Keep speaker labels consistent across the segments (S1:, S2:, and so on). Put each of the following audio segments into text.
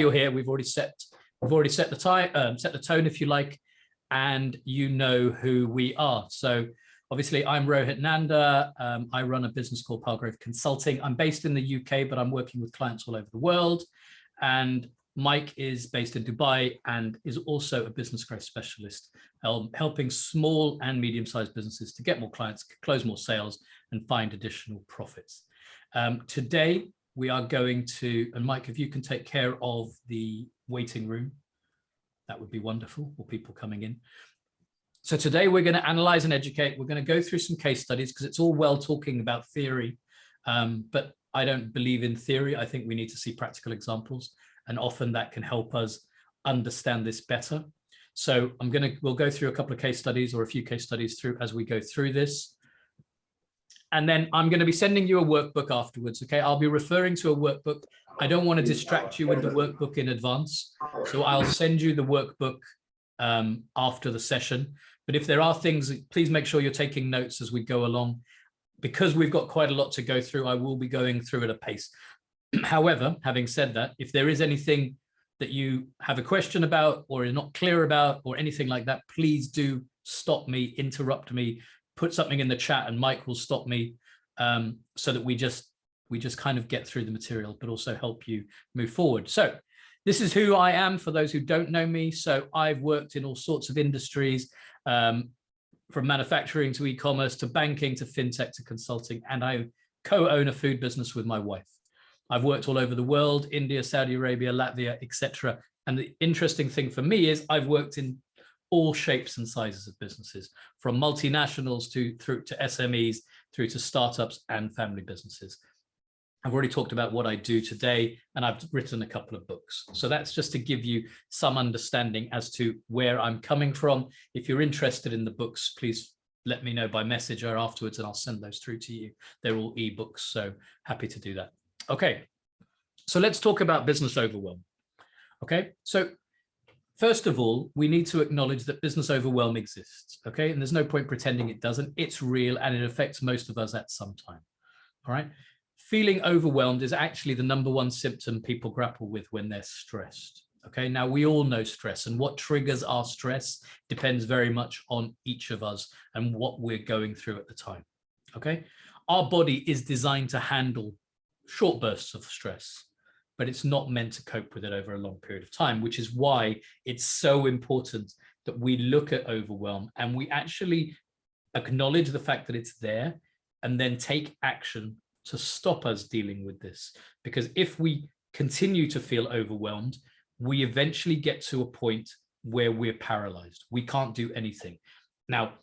S1: you're here, we've already set the tone, if you like, and you know who we are. So obviously I'm Rohit Nanda. I run a business called Palgrave Consulting. I'm based in the UK, but I'm working with clients all over the world. And Mike is based in Dubai and is also a business growth specialist, helping small and medium-sized businesses to get more clients, close more sales, and find additional profits. Today, we are going to, and Mike, if you can take care of the waiting room, that would be wonderful, or people coming in. So today we're going to analyze and educate. We're going to go through some case studies because it's all well talking about theory, but I don't believe in theory. I think we need to see practical examples, and often that can help us understand this better. So we'll go through a couple of case studies or a few case studies through as we go through this. And then I'm going to be sending you a workbook afterwards. Okay, I'll be referring to a workbook. I don't want to distract you with the workbook in advance. So I'll send you the workbook after the session. But if there are things, please make sure you're taking notes as we go along. Because we've got quite a lot to go through, I will be going through at a pace. However, having said that, if there is anything that you have a question about or are not clear about or anything like that, please do stop me, interrupt me, put something in the chat, and Mike will stop me so that we just kind of get through the material, but also help you move forward. So this is who I am for those who don't know me. So I've worked in all sorts of industries, from manufacturing to e-commerce to banking to fintech to consulting, and I co-own a food business with my wife. I've worked all over the world, India, Saudi Arabia, Latvia, etc. And the interesting thing for me is I've worked in all shapes and sizes of businesses, from multinationals through to SMEs, through to startups and family businesses. I've already talked about what I do today, and I've written a couple of books. So that's just to give you some understanding as to where I'm coming from. If you're interested in the books, please let me know by message or afterwards, and I'll send those through to you. They're all ebooks, so happy to do that. Okay, so let's talk about business overwhelm. Okay, so first of all, we need to acknowledge that business overwhelm exists, okay? And there's no point pretending it doesn't. It's real, and it affects most of us at some time, all right? Feeling overwhelmed is actually the #1 symptom people grapple with when they're stressed, okay? Now, we all know stress, and what triggers our stress depends very much on each of us and what we're going through at the time, okay? Our body is designed to handle short bursts of stress, but it's not meant to cope with it over a long period of time, which is why it's so important that we look at overwhelm and we actually acknowledge the fact that it's there and then take action to stop us dealing with this. Because if we continue to feel overwhelmed, we eventually get to a point where we're paralyzed. We can't do anything. Now,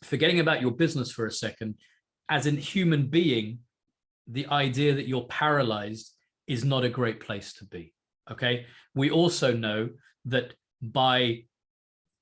S1: forgetting about your business for a second, as a human being, the idea that you're paralyzed is not a great place to be, okay? We also know that by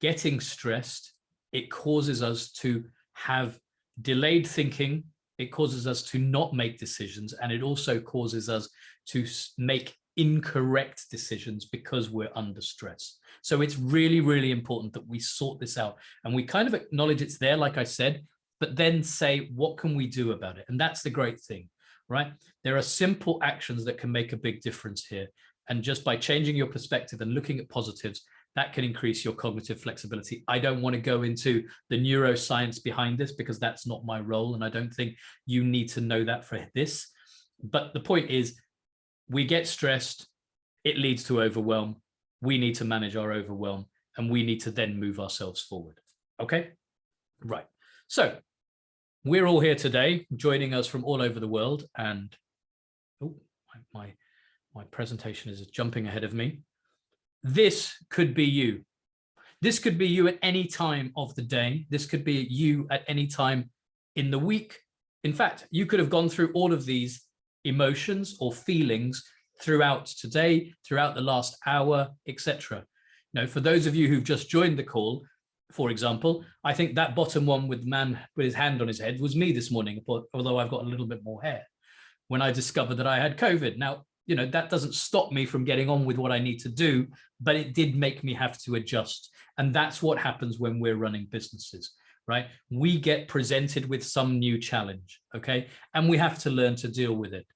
S1: getting stressed, it causes us to have delayed thinking, it causes us to not make decisions, and it also causes us to make incorrect decisions because we're under stress. So it's really, really important that we sort this out, and we kind of acknowledge it's there, like I said, but then say, what can we do about it? And that's the great thing. Right? There are simple actions that can make a big difference here. And just by changing your perspective and looking at positives, that can increase your cognitive flexibility. I don't want to go into the neuroscience behind this because that's not my role. And I don't think you need to know that for this. But the point is, we get stressed, it leads to overwhelm. We need to manage our overwhelm, and we need to then move ourselves forward. Okay? Right. So we're all here today, joining us from all over the world, and oh, my presentation is jumping ahead of me. This could be you. This could be you at any time of the day. This could be you at any time in the week. In fact, you could have gone through all of these emotions or feelings throughout today, throughout the last hour, etc. Now, for those of you who've just joined the call, for example, I think that bottom one with the man with his hand on his head was me this morning, although I've got a little bit more hair, when I discovered that I had COVID. Now, you know, that doesn't stop me from getting on with what I need to do, but it did make me have to adjust. And that's what happens when we're running businesses, right? We get presented with some new challenge, okay? And we have to learn to deal with it.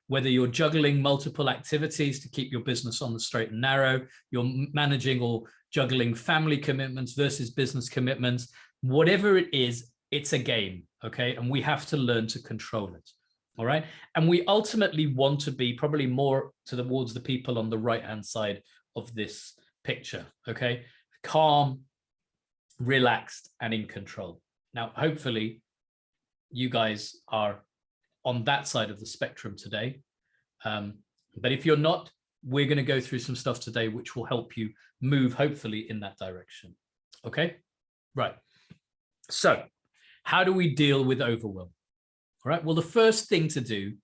S1: whether you're juggling multiple activities to keep your business on the straight and narrow, you're managing or juggling family commitments versus business commitments, whatever it is, it's a game, okay? And we have to learn to control it, all right? And we ultimately want to be probably more towards the people on the right-hand side of this picture, okay? Calm, relaxed, and in control. Now, hopefully, you guys are on that side of the spectrum today. But if you're not, we're going to go through some stuff today which will help you move, hopefully, in that direction. Okay? Right. So how do we deal with overwhelm? All right. Well, the first thing to do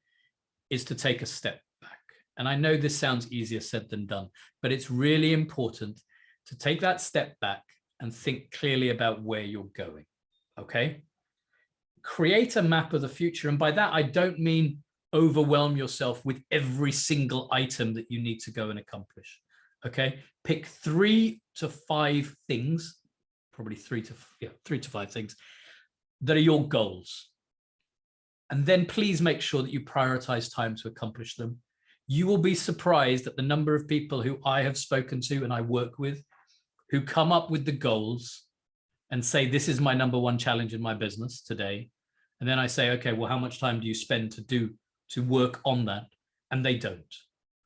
S1: is to take a step back. And I know this sounds easier said than done, but it's really important to take that step back and think clearly about where you're going. Okay? Create a map of the future. And by that, I don't mean overwhelm yourself with every single item that you need to go and accomplish. Okay? Pick 3 to 5 things, probably 3 to 5 things that are your goals. And then please make sure that you prioritize time to accomplish them. You will be surprised at the number of people who I have spoken to and I work with who come up with the goals and say, this is my #1 challenge in my business today. And then I say, okay, well, how much time do you spend to work on that? And they don't.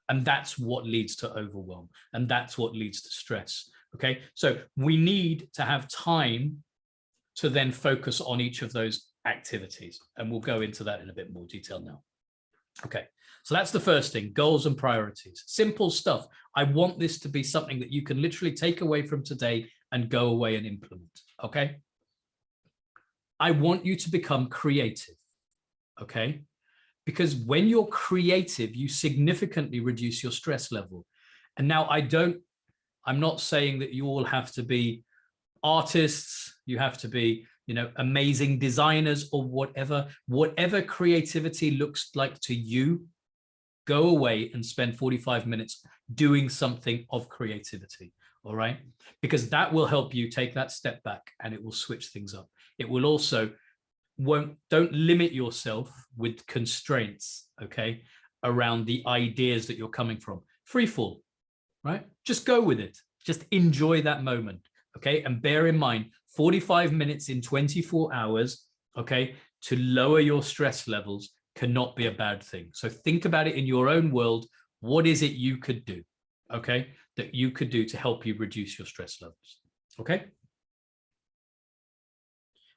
S1: And that's what leads to overwhelm. And that's what leads to stress. Okay. So we need to have time to then focus on each of those activities. And we'll go into that in a bit more detail now. Okay. So that's the first thing, goals and priorities. Simple stuff. I want this to be something that you can literally take away from today and go away and implement. Okay. I want you to become creative. Okay. Because when you're creative, you significantly reduce your stress level. And now I'm not saying that you all have to be artists, you have to be, amazing designers or whatever creativity looks like to you, go away and spend 45 minutes doing something of creativity. All right. Because that will help you take that step back and it will switch things up. It will also don't limit yourself with constraints, okay, around the ideas that you're coming from. Free fall, right? Just go with it. Just enjoy that moment, okay? And bear in mind, 45 minutes in 24 hours, okay, to lower your stress levels cannot be a bad thing. So think about it in your own world. What is it you could do, okay, that you could do to help you reduce your stress levels, okay?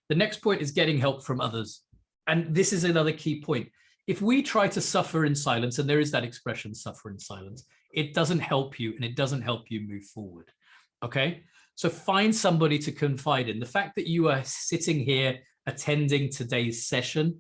S1: The next point is getting help from others. And this is another key point. If we try to suffer in silence, and there is that expression, suffer in silence, it doesn't help you and it doesn't help you move forward. Okay. So find somebody to confide in. The fact that you are sitting here attending today's session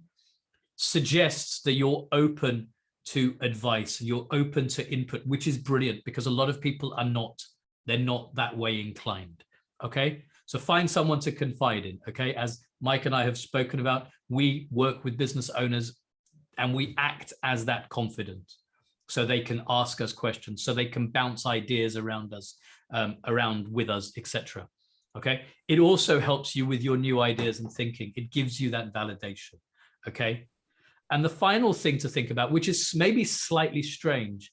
S1: suggests that you're open to advice, you're open to input, which is brilliant because a lot of people are not, they're not that way inclined. Okay. So find someone to confide in, okay? As Mike and I have spoken about, we work with business owners and we act as that confidant so they can ask us questions, so they can bounce ideas around us, around with us, etc. Okay? It also helps you with your new ideas and thinking. It gives you that validation, okay? And the final thing to think about, which is maybe slightly strange,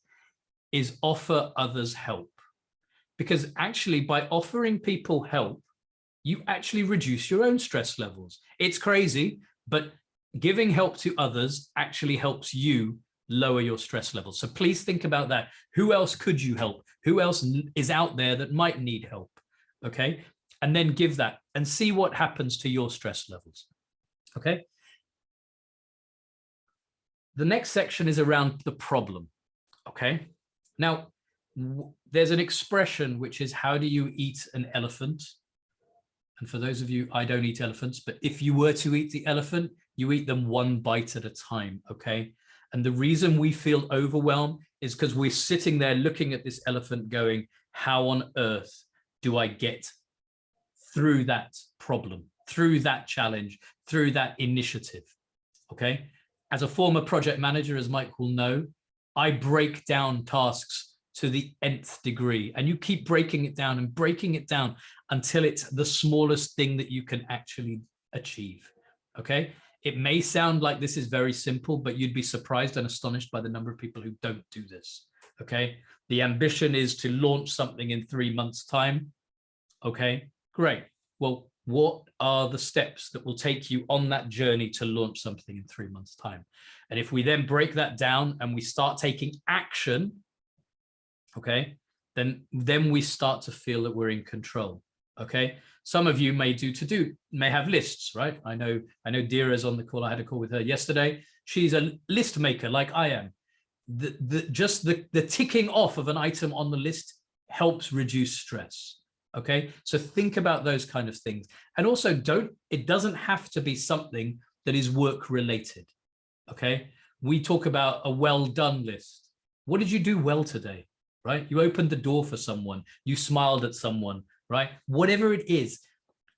S1: is offer others help. Because actually by offering people help, you actually reduce your own stress levels. It's crazy, but giving help to others actually helps you lower your stress levels. So please think about that. Who else could you help? Who else is out there that might need help? Okay. And then give that and see what happens to your stress levels. Okay. The next section is around the problem. Okay. Now, there's an expression which is, how do you eat an elephant? And for those of you, I don't eat elephants, but if you were to eat the elephant, you eat them one bite at a time, okay? And the reason we feel overwhelmed is because we're sitting there looking at this elephant going, how on earth do I get through that problem, through that challenge, through that initiative, okay? As a former project manager, as Mike will know, I break down tasks to the nth degree, and you keep breaking it down and breaking it down until it's the smallest thing that you can actually achieve. Okay. It may sound like this is very simple, but you'd be surprised and astonished by the number of people who don't do this. Okay. The ambition is to launch something in 3 months' time. Okay, great. Well, what are the steps that will take you on that journey to launch something in 3 months' time? And if we then break that down and we start taking action, okay, then we start to feel that we're in control. Okay. Some of you may have lists, right? I know Dira's on the call. I had a call with her yesterday. She's a list maker like I am. Just the ticking off of an item on the list helps reduce stress. Okay, so think about those kind of things. And also it doesn't have to be something that is work related. Okay, we talk about a well done list. What did you do well today? Right? You opened the door for someone, you smiled at someone, right? Whatever it is,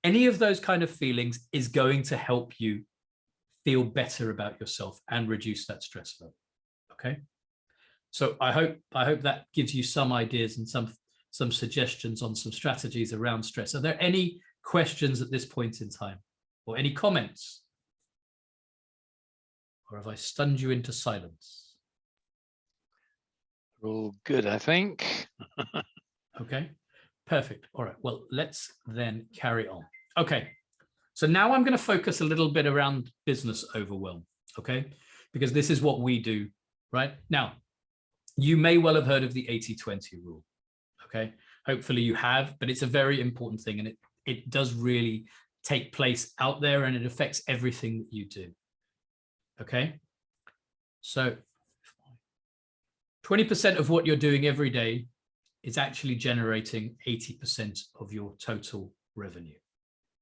S1: any of those kind of feelings is going to help you feel better about yourself and reduce that stress level. Okay. So I hope that gives you some ideas and some suggestions on some strategies around stress. Are there any questions at this point in time, or any comments? Or have I stunned you into silence?
S2: All good, I think.
S1: Okay, perfect. All right, well, let's then carry on. Okay, so now I'm going to focus a little bit around business overwhelm, okay? Because this is what we do, right? Now, you may well have heard of the 80-20 rule, okay? Hopefully you have, but it's a very important thing, and it does really take place out there, and it affects everything that you do, okay? So 20% of what you're doing every day is actually generating 80% of your total revenue,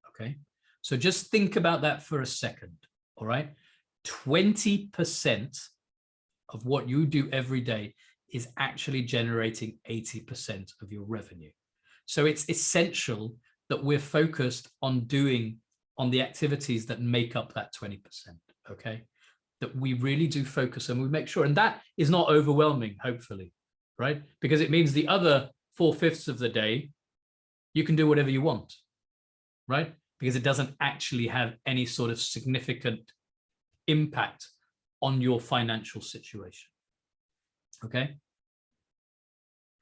S1: okay? So just think about that for a second, all right? 20% of what you do every day is actually generating 80% of your revenue. So it's essential that we're focused on the activities that make up that 20%, okay? That we really do focus and we make sure, and that is not overwhelming, hopefully, right? Because it means the other 4/5 of the day, you can do whatever you want, right? Because it doesn't actually have any sort of significant impact on your financial situation, okay?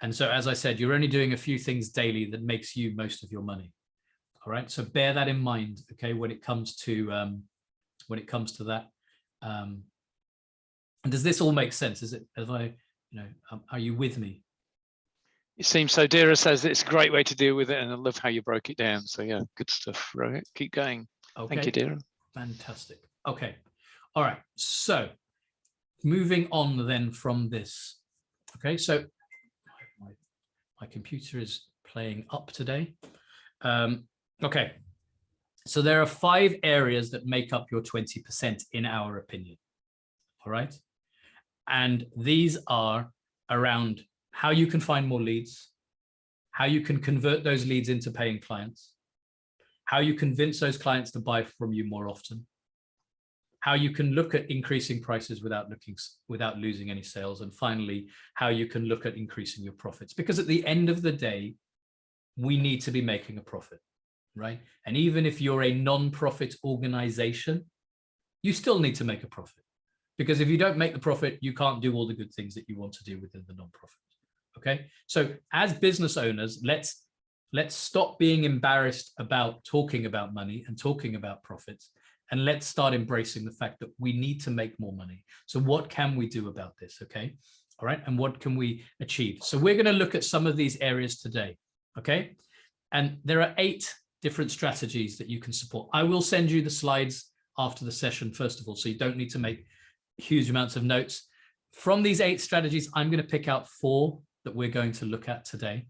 S1: And so, as I said, you're only doing a few things daily that makes you most of your money, all right? So bear that in mind, okay, when it comes to that. And does this all make sense? Is it, are you with me?
S2: It seems so. Dira says it's a great way to deal with it, and I love how you broke it down. So yeah, good stuff, Rohit. Keep going. Okay. Thank you, Dira. Fantastic.
S1: Okay. All right. So moving on then from this. Okay. So my computer is playing up today. Okay. So there are 5 areas that make up your 20% in our opinion. All right. And these are around how you can find more leads, how you can convert those leads into paying clients, how you convince those clients to buy from you more often, how you can look at increasing prices without losing any sales, and finally, how you can look at increasing your profits. Because at the end of the day, we need to be making a profit, right? And even if you're a non-profit organization, you still need to make a profit. Because if you don't make the profit, you can't do all the good things that you want to do within the non-profit. Okay, so as business owners, let's stop being embarrassed about talking about money and talking about profits, and let's start embracing the fact that we need to make more money. So what can we do about this? Okay, all right, and what can we achieve? So we're going to look at some of these areas today. Okay, and there are 8 different strategies that you can support. I will send you the slides after the session, first of all, so you don't need to make huge amounts of notes. From these 8 strategies, I'm going to pick out 4 that we're going to look at today.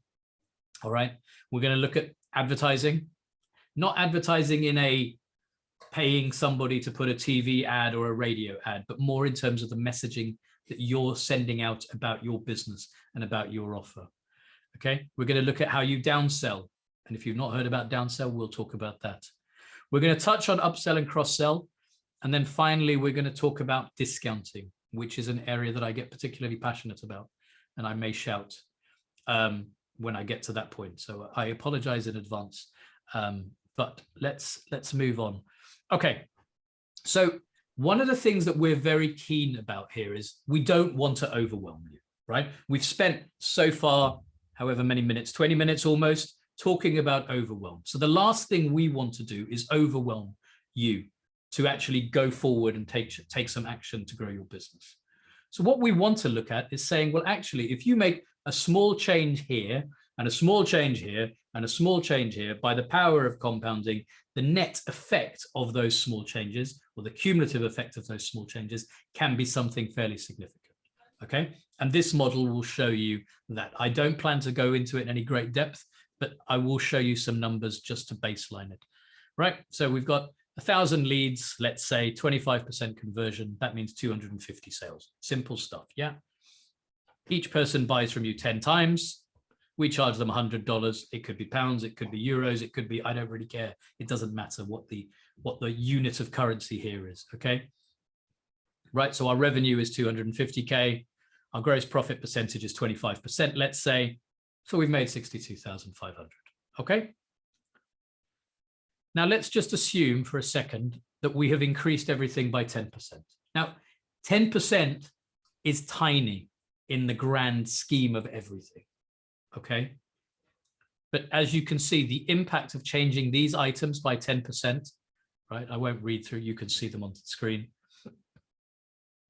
S1: All right. We're going to look at advertising, not advertising in a paying somebody to put a TV ad or a radio ad, but more in terms of the messaging that you're sending out about your business and about your offer. Okay. We're going to look at how you downsell. And if you've not heard about downsell, we'll talk about that. We're going to touch on upsell and cross-sell. And then finally, we're going to talk about discounting, which is an area that I get particularly passionate about. And I may shout when I get to that point. So I apologize in advance, but let's move on. Okay, So one of the things that we're very keen about here is we don't want to overwhelm you, right? We've spent so far, however many minutes, 20 minutes almost, talking about overwhelm. So the last thing we want to do is overwhelm you to actually go forward and take some action to grow your business. So what we want to look at is saying, well, actually, if you make a small change here and a small change here and a small change here, by the power of compounding, the net effect of those small changes, or the cumulative effect of those small changes, can be something fairly significant. Okay. And this model will show you that. I don't plan to go into it in any great depth, but I will show you some numbers just to baseline it. Right. So we've got 1,000 leads, let's say 25% conversion. That means 250 sales. Simple stuff. Yeah. Each person buys from you 10 times. We charge them $100. It could be pounds, it could be euros, it could be, I don't really care. It doesn't matter what the unit of currency here is. Okay. Right. So our revenue is 250K. Our gross profit percentage is 25%, let's say. So we've made 62,500. Okay. Now let's just assume for a second that we have increased everything by 10%. Now, 10% is tiny in the grand scheme of everything. Okay. But as you can see, the impact of changing these items by 10%, right? I won't read through, you can see them on the screen.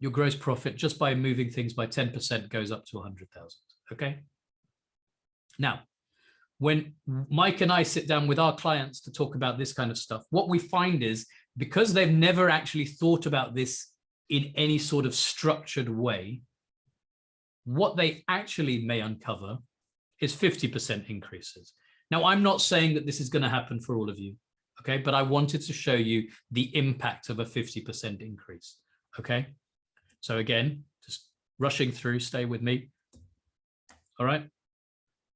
S1: Your gross profit just by moving things by 10% goes up to 100,000. Okay. Now, when Mike and I sit down with our clients to talk about this kind of stuff, what we find is because they've never actually thought about this in any sort of structured way, what they actually may uncover is 50% increases. Now, I'm not saying that this is going to happen for all of you, okay? But I wanted to show you the impact of a 50% increase, okay? So again, just rushing through, stay with me, all right?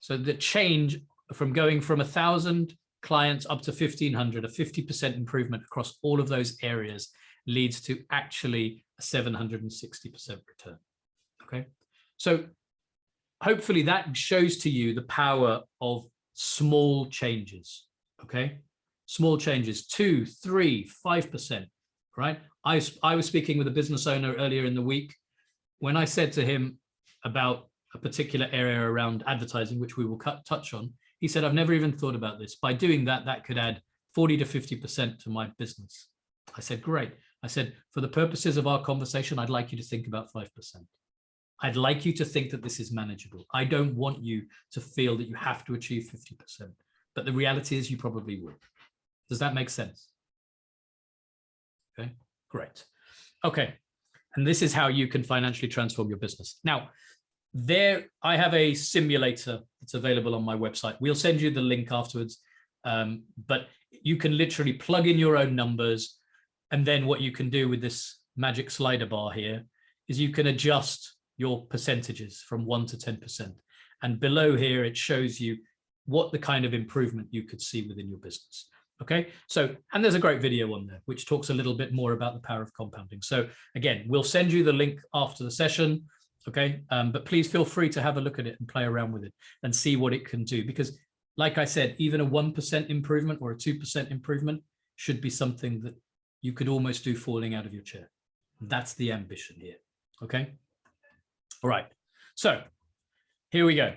S1: So the change from going from 1,000 clients up to 1,500, a 50% improvement across all of those areas leads to actually a 760% return, okay? So hopefully that shows to you the power of small changes, okay? Small changes, 2, 3, 5%, right? I was speaking with a business owner earlier in the week when I said to him about a particular area around advertising, which we will touch on. He said, I've never even thought about this. By doing that, that could add 40 to 50% to my business. I said, great. I said, for the purposes of our conversation, I'd like you to think about 5%. I'd like you to think that this is manageable. I don't want you to feel that you have to achieve 50%, but the reality is you probably will. Does that make sense? Okay, great. Okay, and this is how you can financially transform your business. Now, I have a simulator that's available on my website. We'll send you the link afterwards, but you can literally plug in your own numbers, and then what you can do with this magic slider bar here is you can adjust your percentages from 1 to 10%. And below here, it shows you what the kind of improvement you could see within your business. Okay, so, and there's a great video on there, which talks a little bit more about the power of compounding. So again, we'll send you the link after the session. Okay, but please feel free to have a look at it and play around with it and see what it can do. Because like I said, even a 1% improvement or a 2% improvement should be something that you could almost do falling out of your chair. That's the ambition here. Okay. All right. So here we go.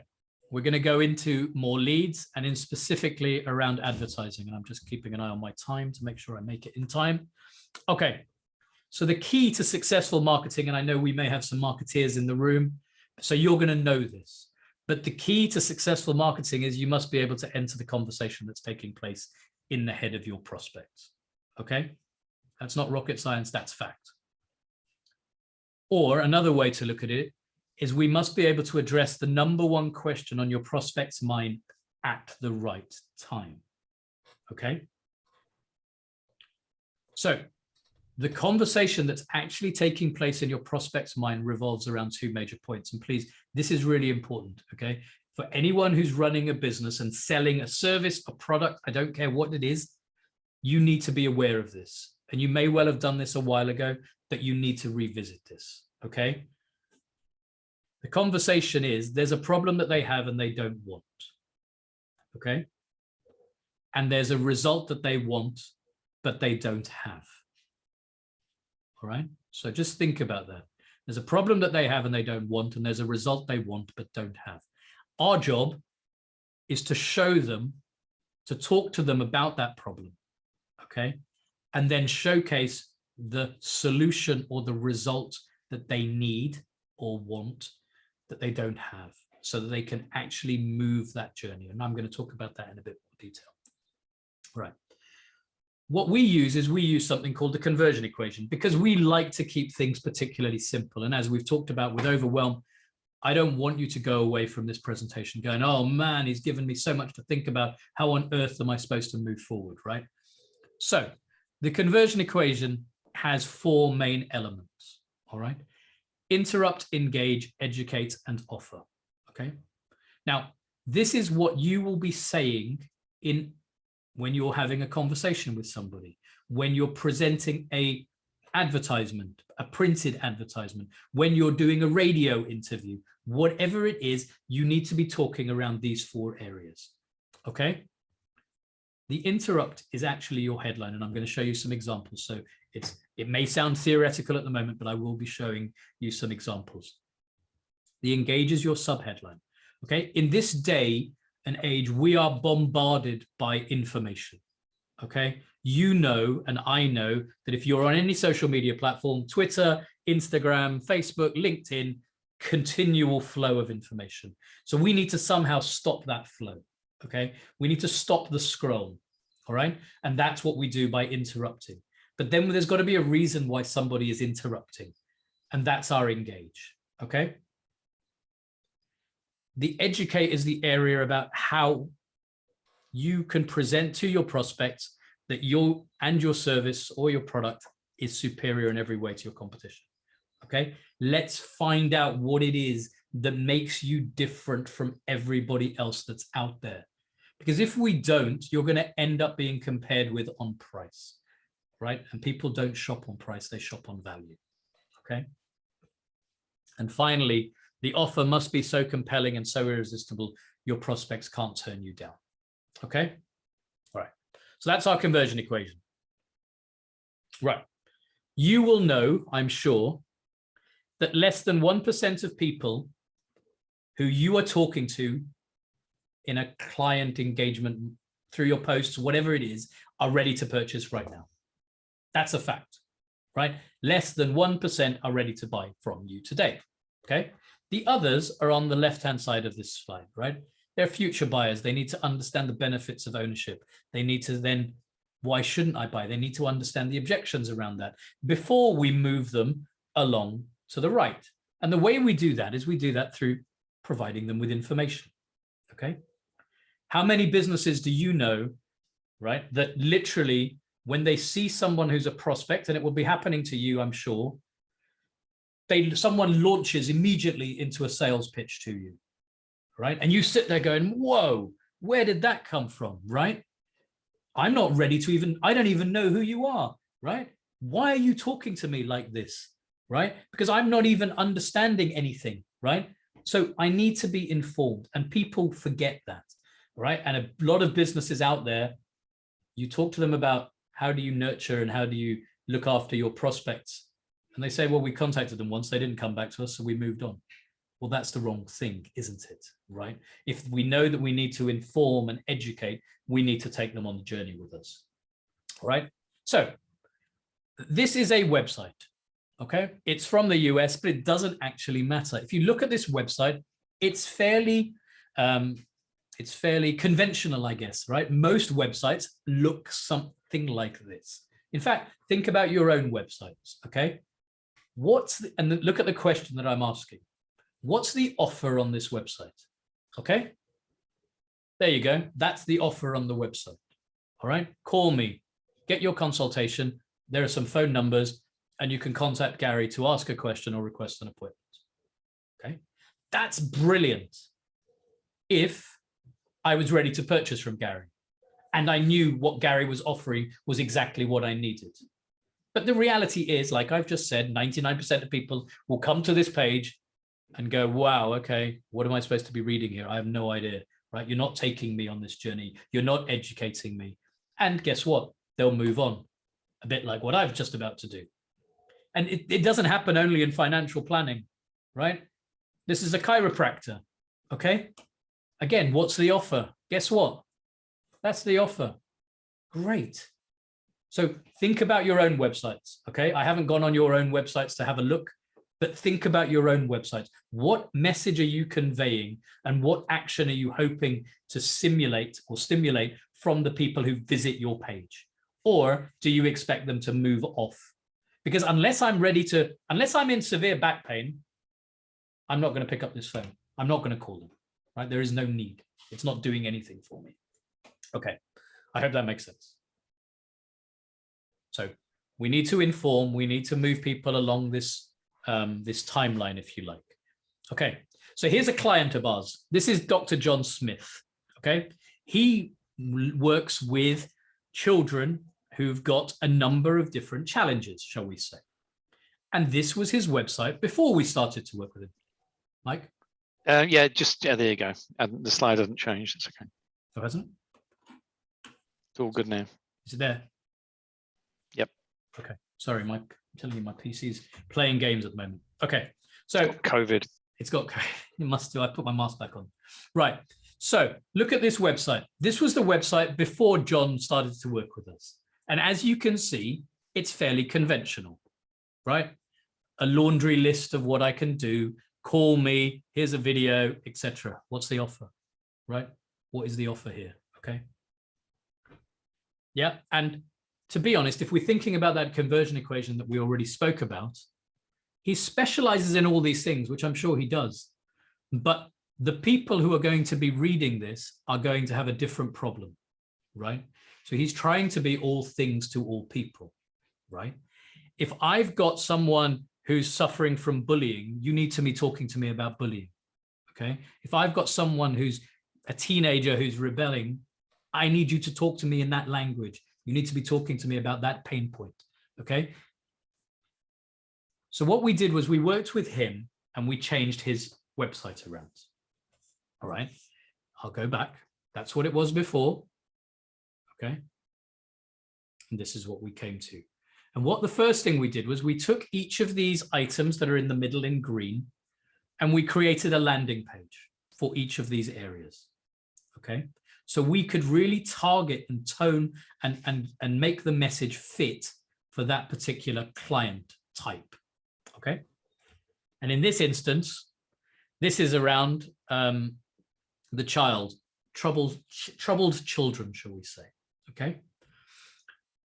S1: We're going to go into more leads and in specifically around advertising. And I'm just keeping an eye on my time to make sure I make it in time. Okay. So the key to successful marketing, and I know we may have some marketeers in the room, so you're going to know this, but the key to successful marketing is you must be able to enter the conversation that's taking place in the head of your prospects. Okay. That's not rocket science. That's fact. Or another way to look at it is we must be able to address the number one question on your prospect's mind at the right time. Okay. So the conversation that's actually taking place in your prospect's mind revolves around two major points. And please, this is really important, okay? For anyone who's running a business and selling a service, a product, I don't care what it is, you need to be aware of this. And you may well have done this a while ago, but you need to revisit this, okay? The conversation is there's a problem that they have and they don't want, okay? And there's a result that they want, but they don't have. All right. So just think about that. There's a problem that they have and they don't want, and there's a result they want but don't have. Our job is to show them, to talk to them about that problem. Okay. And then showcase the solution or the result that they need or want that they don't have, so that they can actually move that journey. And I'm going to talk about that in a bit more detail. Right. What we use is we use something called the conversion equation, because we like to keep things particularly simple. And as we've talked about with Overwhelm, I don't want you to go away from this presentation going, oh man, he's given me so much to think about. How on earth am I supposed to move forward, right? So the conversion equation has 4 main elements, all right? Interrupt, engage, educate, and offer, okay? Now, this is what you will be saying when you're having a conversation with somebody, when you're presenting a advertisement, a printed advertisement, when you're doing a radio interview, whatever it is, you need to be talking around these 4 areas, okay? The interrupt is actually your headline, and I'm going to show you some examples. So it may sound theoretical at the moment, but I will be showing you some examples. The engage is your subheadline, okay? In this day and age, we are bombarded by information, okay? You know, and I know that if you're on any social media platform, Twitter, Instagram, Facebook, LinkedIn, continual flow of information. So we need to somehow stop that flow, okay? We need to stop the scroll, all right? And that's what we do by interrupting. But then there's got to be a reason why somebody is interrupting, and that's our engage, okay? The educate is the area about how you can present to your prospects that your service or your product is superior in every way to your competition, okay? Let's find out what it is that makes you different from everybody else that's out there. Because if we don't, you're going to end up being compared with on price, right? And people don't shop on price, they shop on value, okay? And finally, the offer must be so compelling and so irresistible, your prospects can't turn you down, okay? All right, so that's our conversion equation. Right, you will know, I'm sure, that less than 1% of people who you are talking to in a client engagement through your posts, whatever it is, are ready to purchase right now. That's a fact, right? Less than 1% are ready to buy from you today, okay? The others are on the left-hand side of this slide, right? They're future buyers. They need to understand the benefits of ownership. They need to then, why shouldn't I buy? They need to understand the objections around that before we move them along to the right. And the way we do that is we do that through providing them with information, okay? How many businesses do you know, right, that literally when they see someone who's a prospect, and it will be happening to you, I'm sure, someone launches immediately into a sales pitch to you, right? And you sit there going, whoa, where did that come from, right? I'm not ready to I don't even know who you are, right? Why are you talking to me like this, right? Because I'm not even understanding anything, right? So I need to be informed, and people forget that, right? And a lot of businesses out there, you talk to them about how do you nurture and how do you look after your prospects? And they say, well, we contacted them once, they didn't come back to us, so we moved on. Well, that's the wrong thing, isn't it? Right? If we know that we need to inform and educate, we need to take them on the journey with us. All right? So this is a website, okay? It's from the US, but it doesn't actually matter. If you look at this website, it's fairly conventional, I guess, right? Most websites look something like this. In fact, think about your own websites, okay? And look at the question that I'm asking. What's the offer on this website? Okay, there you go. That's the offer on the website. All right, call me, get your consultation. There are some phone numbers, and you can contact Gary to ask a question or request an appointment. Okay, that's brilliant. If I was ready to purchase from Gary and I knew what Gary was offering was exactly what I needed. But the reality is, like I've just said, 99% of people will come to this page and go, wow, okay, what am I supposed to be reading here? I have no idea, right? You're not taking me on this journey. You're not educating me. And guess what? They'll move on, a bit like what I've just about to do. And it doesn't happen only in financial planning, right? This is a chiropractor, okay? Again, what's the offer? Guess what? That's the offer. Great. So think about your own websites, okay? I haven't gone on your own websites to have a look, but think about your own websites. What message are you conveying and what action are you hoping to simulate or stimulate from the people who visit your page? Or do you expect them to move off? Because unless I'm in severe back pain, I'm not going to pick up this phone. I'm not going to call them, right? There is no need. It's not doing anything for me. Okay, I hope that makes sense. So we need to inform, we need to move people along this, this timeline, if you like. Okay, so here's a client of ours. This is Dr. John Smith, okay? He works with children who've got a number of different challenges, shall we say. And this was his website before we started to work with him. Mike?
S2: Yeah, there you go. And the slide hasn't changed, it's okay.
S1: Oh, hasn't it?
S2: It's all good now.
S1: Is it there?
S2: Yep.
S1: Okay, sorry, Mike. I'm telling you, my PC's playing games at the moment. Okay, so
S2: COVID.
S1: It's got COVID. It must do. I put my mask back on. Right. So look at this website. This was the website before John started to work with us. And as you can see, it's fairly conventional, right? A laundry list of what I can do. Call me. Here's a video, etc. What's the offer, right? What is the offer here? Okay. Yeah. And to be honest, if we're thinking about that conversion equation that we already spoke about, he specializes in all these things, which I'm sure he does. But the people who are going to be reading this are going to have a different problem, right? So he's trying to be all things to all people, right? If I've got someone who's suffering from bullying, you need to be talking to me about bullying, okay? If I've got someone who's a teenager who's rebelling, I need you to talk to me in that language. You need to be talking to me about that pain point, okay? So what we did was we worked with him and we changed his website around. All right, I'll go back. That's what it was before, okay? And this is what we came to. And what the first thing we did was we took each of these items that are in the middle in green and we created a landing page for each of these areas, okay? So we could really target and tone and make the message fit for that particular client type, okay? And in this instance, this is around the child, troubled children, shall we say, okay?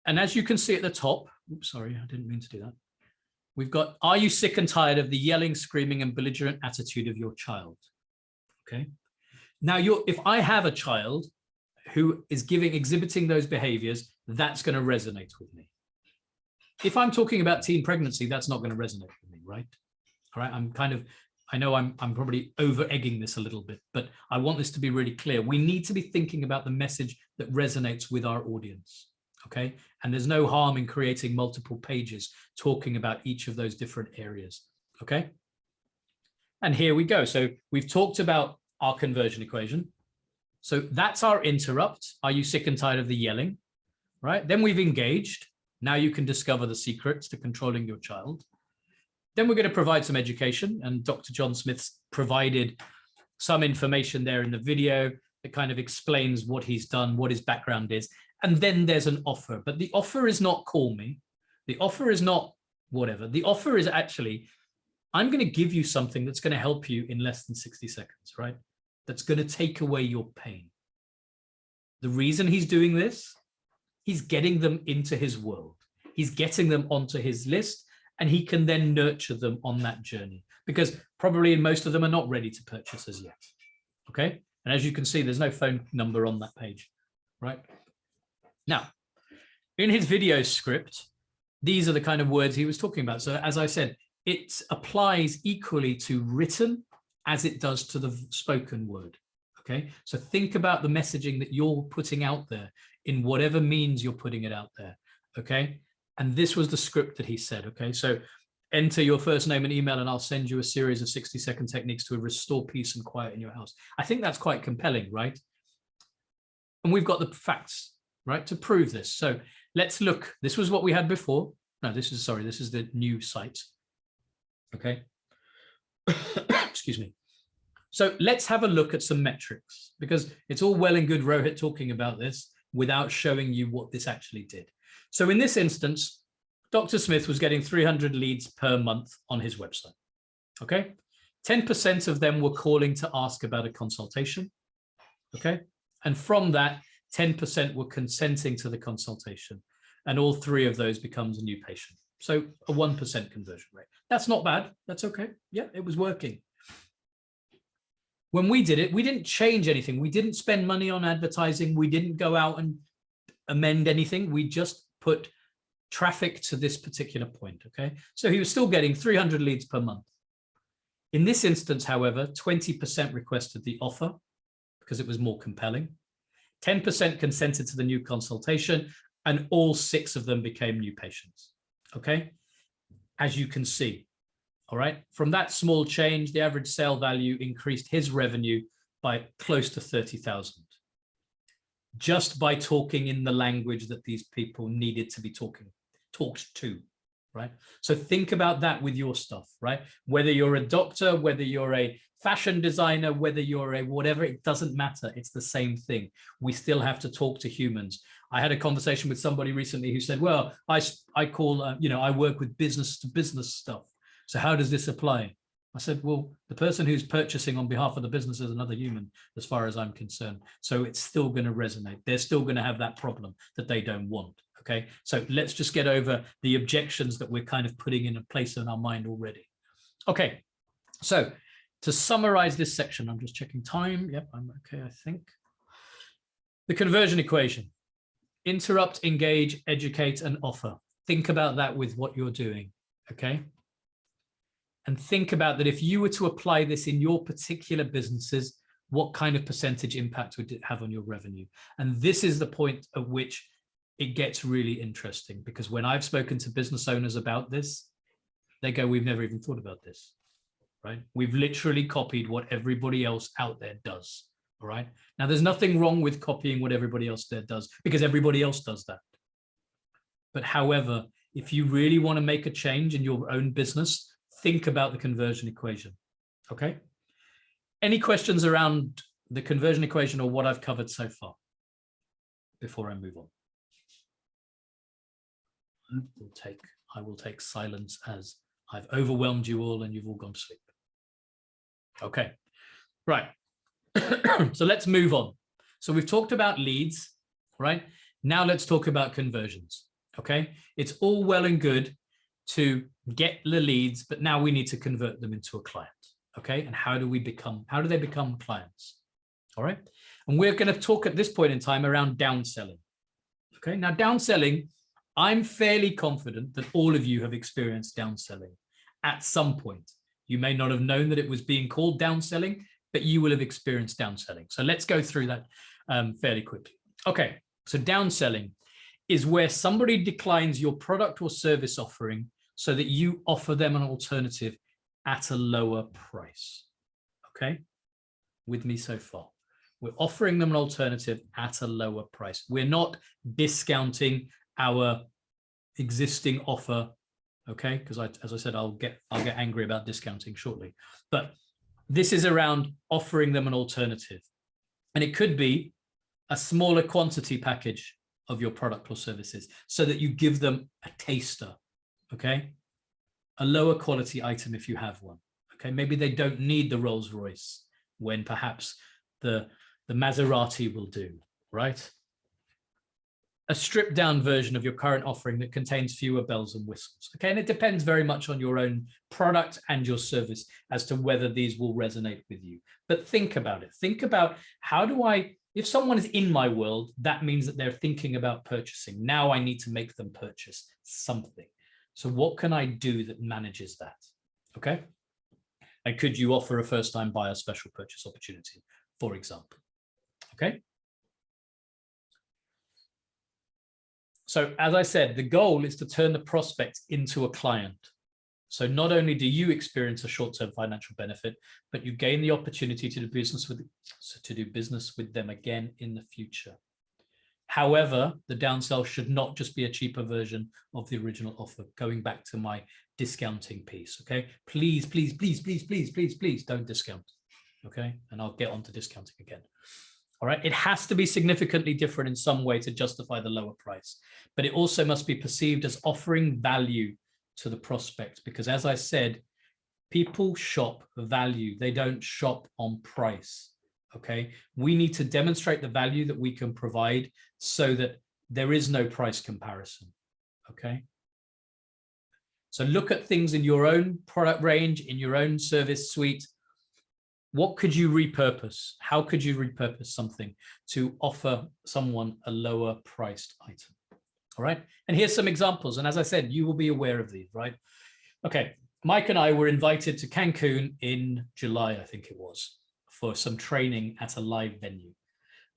S1: And as you can see at the top, oops, sorry, I didn't mean to do that. We've got, are you sick and tired of the yelling, screaming, and belligerent attitude of your child? Okay. Now, if I have a child who is exhibiting those behaviors, that's going to resonate with me. If I'm talking about teen pregnancy, that's not going to resonate with me, right? All right, I know I'm probably over-egging this a little bit, but I want this to be really clear. We need to be thinking about the message that resonates with our audience, okay? And there's no harm in creating multiple pages talking about each of those different areas, okay? And here we go. So we've talked about our conversion equation. So that's our interrupt. Are you sick and tired of the yelling, right? Then we've engaged. Now you can discover the secrets to controlling your child. Then we're going to provide some education, and Dr. John Smith's provided some information there in the video that kind of explains what he's done, what his background is. And then there's an offer, but the offer is not call me. The offer is not whatever. The offer is actually, I'm going to give you something that's going to help you in less than 60 seconds, right? That's going to take away your pain. The reason he's doing this, he's getting them into his world. He's getting them onto his list, and he can then nurture them on that journey, because probably most of them are not ready to purchase as yet, okay? And as you can see, there's no phone number on that page, right? Now, in his video script, these are the kind of words he was talking about. So as I said, it applies equally to written as it does to the spoken word, okay? So think about the messaging that you're putting out there in whatever means you're putting it out there, okay? And this was the script that he said, okay? So enter your first name and email, and I'll send you a series of 60-second techniques to restore peace and quiet in your house. I think that's quite compelling, right? And we've got the facts, right, to prove this. So let's look. This was what we had before. No, this is the new site. Okay. Excuse me. So let's have a look at some metrics, because it's all well and good Rohit talking about this without showing you what this actually did. So in this instance, Dr. Smith was getting 300 leads per month on his website. Okay. 10% of them were calling to ask about a consultation. Okay. And from that, 10% were consenting to the consultation. And all 3 of those becomes a new patient. So a 1% conversion rate. That's not bad. That's okay. Yeah, it was working. When we did it, we didn't change anything. We didn't spend money on advertising. We didn't go out and amend anything. We just put traffic to this particular point. Okay. So he was still getting 300 leads per month. In this instance, however, 20% requested the offer because it was more compelling. 10% consented to the new consultation, and all 6 of them became new patients. Okay. As you can see, all right, from that small change, the average sale value increased his revenue by close to 30,000, just by talking in the language that these people needed to be talked to, right? So think about that with your stuff, right? Whether you're a doctor, whether you're a fashion designer, whether you're a whatever, it doesn't matter. It's the same thing. We still have to talk to humans. I had a conversation with somebody recently who said, well, I call, I work with business to business stuff. So how does this apply? I said, well, the person who's purchasing on behalf of the business is another human, as far as I'm concerned. So it's still going to resonate. They're still going to have that problem that they don't want. Okay. So let's just get over the objections that we're kind of putting in a place in our mind already. Okay. So to summarize this section, I'm just checking time. Yep, I'm okay, I think. The conversion equation: interrupt, engage, educate, and offer. Think about that with what you're doing. Okay. And think about that if you were to apply this in your particular businesses, what kind of percentage impact would it have on your revenue? And this is the point at which it gets really interesting, because when I've spoken to business owners about this, they go, we've never even thought about this, right? We've literally copied what everybody else out there does, all right? Now, there's nothing wrong with copying what everybody else there does, because everybody else does that. But however, if you really want to make a change in your own business, think about the conversion equation, okay? Any questions around the conversion equation or what I've covered so far before I move on? I will take silence as I've overwhelmed you all and you've all gone to sleep. Okay, right. So let's move on. So we've talked about leads, right? Now let's talk about conversions, okay? It's all well and good to get the leads, but now we need to convert them into a client, okay? And how do they become clients? All right. And we're going to talk at this point in time around downselling. Okay. Now, downselling, I'm fairly confident that all of you have experienced downselling at some point. You may not have known that it was being called downselling, but you will have experienced downselling. So let's go through that fairly quickly. Okay. So downselling is where somebody declines your product or service offering so that you offer them an alternative at a lower price. Okay. With me so far? We're offering them an alternative at a lower price. We're not discounting our existing offer, okay? Because as I said, I'll get angry about discounting shortly. But this is around offering them an alternative. And it could be a smaller quantity package of your product or services so that you give them a taster, okay? A lower quality item if you have one, okay? Maybe they don't need the Rolls Royce when perhaps the Maserati will do, right? A stripped down version of your current offering that contains fewer bells and whistles. Okay, and it depends very much on your own product and your service as to whether these will resonate with you. But think about it. Think about if someone is in my world, that means that they're thinking about purchasing. Now I need to make them purchase something. So what can I do that manages that? Okay. And could you offer a first-time buyer special purchase opportunity, for example? Okay. So as I said, the goal is to turn the prospect into a client. So not only do you experience a short-term financial benefit, but you gain the opportunity to do business with them again in the future. However, the downsell should not just be a cheaper version of the original offer, going back to my discounting piece, okay? Please, please, please, please, please, please, please don't discount, okay? And I'll get on to discounting again. All right, it has to be significantly different in some way to justify the lower price, but it also must be perceived as offering value to the prospect, because as I said, people shop value. They don't shop on price, okay? We need to demonstrate the value that we can provide so that there is no price comparison, okay? So look at things in your own product range, in your own service suite. What could you repurpose? How could you repurpose something to offer someone a lower priced item? All right. And here's some examples. And as I said, you will be aware of these, right? Okay. Mike and I were invited to Cancun in July, I think it was, for some training at a live venue.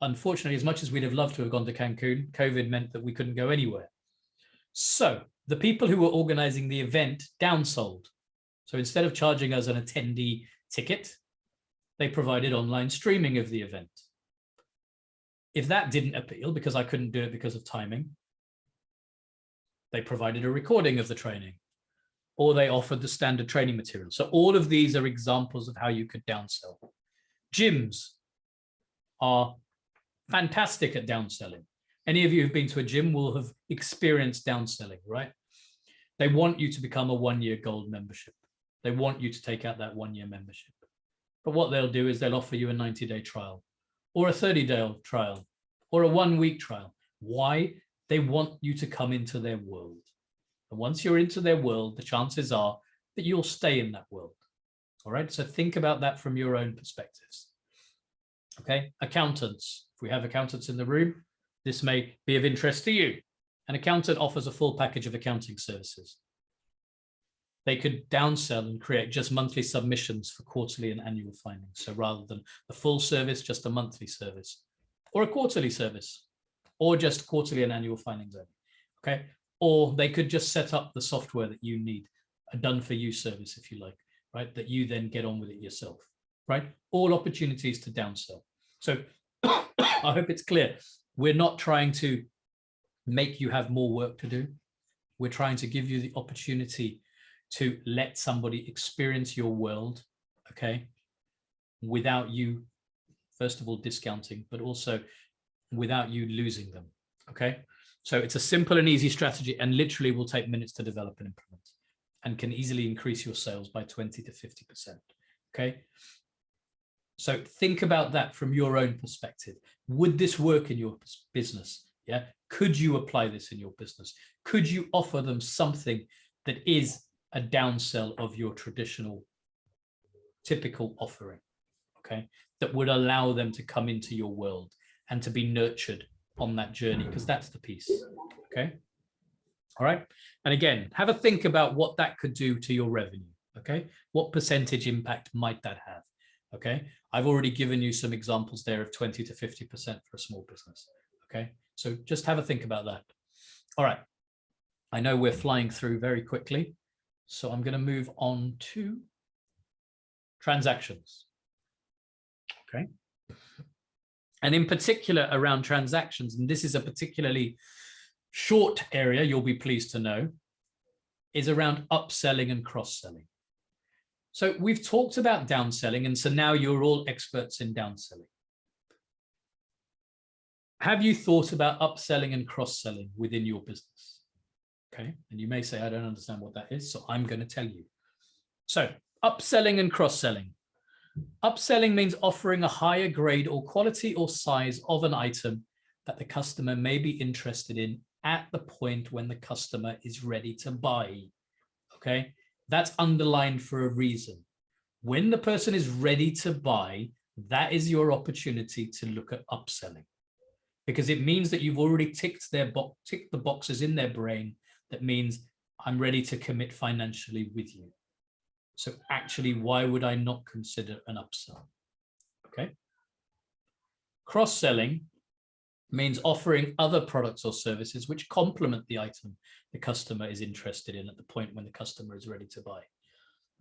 S1: Unfortunately, as much as we'd have loved to have gone to Cancun, COVID meant that we couldn't go anywhere. So the people who were organizing the event downsold. So instead of charging us an attendee ticket, they provided online streaming of the event. If that didn't appeal, because I couldn't do it because of timing, they provided a recording of the training, or they offered the standard training material. So all of these are examples of how you could downsell. Gyms are fantastic at downselling. Any of you who've been to a gym will have experienced downselling, right? They want you to become a 1-year gold membership. They want you to take out that 1-year membership. But what they'll do is they'll offer you a 90-day trial, or a 30-day trial, or a 1-week trial. Why? They want you to come into their world. And once you're into their world, the chances are that you'll stay in that world. All right, so think about that from your own perspectives. Okay, accountants. If we have accountants in the room, this may be of interest to you. An accountant offers a full package of accounting services. They could downsell and create just monthly submissions for quarterly and annual findings. So rather than the full service, just a monthly service, or a quarterly service, or just quarterly and annual findings only. Okay. Or they could just set up the software that you need, a done for you service, if you like, right? That you then get on with it yourself, right? All opportunities to downsell. So I hope it's clear. We're not trying to make you have more work to do. We're trying to give you the opportunity to let somebody experience your world, okay, without you, first of all, discounting, but also without you losing them, okay? So it's a simple and easy strategy, and literally will take minutes to develop and implement, and can easily increase your sales by 20 to 50%, okay? So think about that from your own perspective. Would this work in your business? Yeah. Could you apply this in your business? Could you offer them something that is a downsell of your traditional, typical offering, okay, that would allow them to come into your world and to be nurtured on that journey, because that's the piece, okay? All right. And again, have a think about what that could do to your revenue, okay? What percentage impact might that have, okay? I've already given you some examples there of 20 to 50% for a small business, okay? So just have a think about that. All right. I know we're flying through very quickly, so I'm going to move on to transactions, okay? And in particular around transactions, and this is a particularly short area, you'll be pleased to know, is around upselling and cross-selling. So we've talked about downselling, and so now you're all experts in downselling. Have you thought about upselling and cross-selling within your business? Okay, and you may say, I don't understand what that is, so I'm going to tell you. So upselling and cross-selling. Upselling means offering a higher grade or quality or size of an item that the customer may be interested in at the point when the customer is ready to buy. Okay, that's underlined for a reason. When the person is ready to buy, that is your opportunity to look at upselling, because it means that you've already ticked the boxes in their brain. That means I'm ready to commit financially with you. So actually, why would I not consider an upsell? Okay. Cross-selling means offering other products or services which complement the item the customer is interested in at the point when the customer is ready to buy.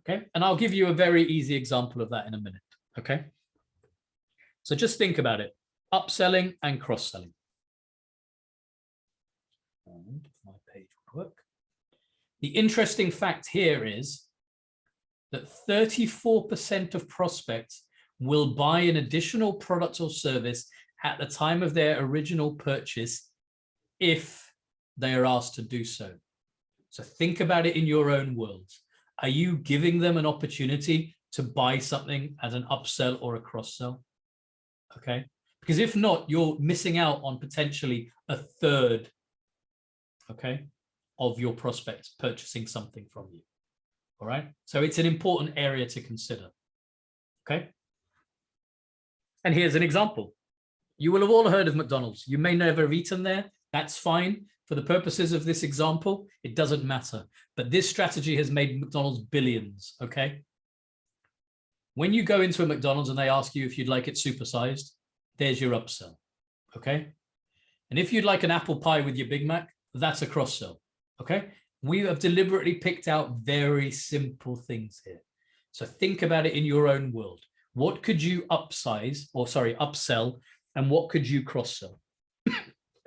S1: Okay. And I'll give you a very easy example of that in a minute. Okay. So just think about it. Upselling and cross-selling. The interesting fact here is that 34% of prospects will buy an additional product or service at the time of their original purchase if they are asked to do so. So think about it in your own world. Are you giving them an opportunity to buy something as an upsell or a cross-sell? Okay, because if not, you're missing out on potentially a third, okay, of your prospects purchasing something from you. All right, so it's an important area to consider. Okay, and here's an example. You will have all heard of McDonald's. You may never have eaten there. That's fine. For the purposes of this example, it doesn't matter. But this strategy has made McDonald's billions, okay? When you go into a McDonald's and they ask you if you'd like it supersized, there's your upsell, okay? And if you'd like an apple pie with your Big Mac, that's a cross-sell, okay? We have deliberately picked out very simple things here. So think about it in your own world. What could you upsell, and what could you cross-sell?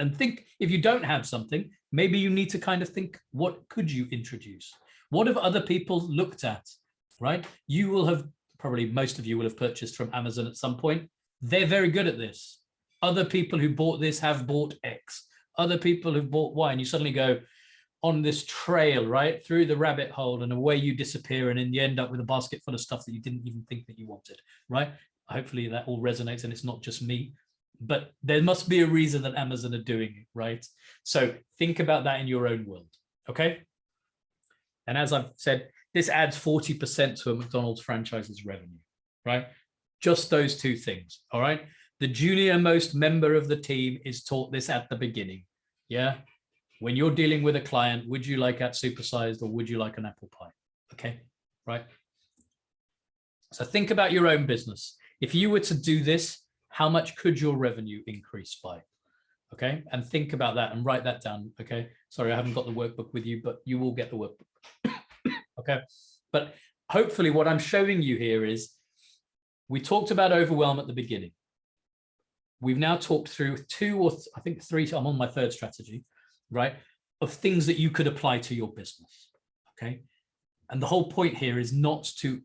S1: And think, if you don't have something, maybe you need to kind of think, what could you introduce? What have other people looked at, right? You will have, probably most of you will have purchased from Amazon at some point. They're very good at this. Other people who bought this have bought X. Other people who've bought Y, and you suddenly go on this trail, right, through the rabbit hole, and away you disappear, and then you end up with a basket full of stuff that you didn't even think that you wanted, right? Hopefully that all resonates and it's not just me. But there must be a reason that Amazon are doing it, right? So think about that in your own world, okay? And as I've said, this adds 40% to a McDonald's franchise's revenue, right? Just those two things, all right? The junior most member of the team is taught this at the beginning, yeah? When you're dealing with a client, would you like that supersized or would you like an apple pie, okay, right? So think about your own business. If you were to do this, how much could your revenue increase by? Okay, and think about that and write that down. Okay, sorry, I haven't got the workbook with you, but you will get the workbook. Okay, but hopefully what I'm showing you here is we talked about overwhelm at the beginning. We've now talked through I think three, I'm on my third strategy, right, of things that you could apply to your business. Okay, and the whole point here is not to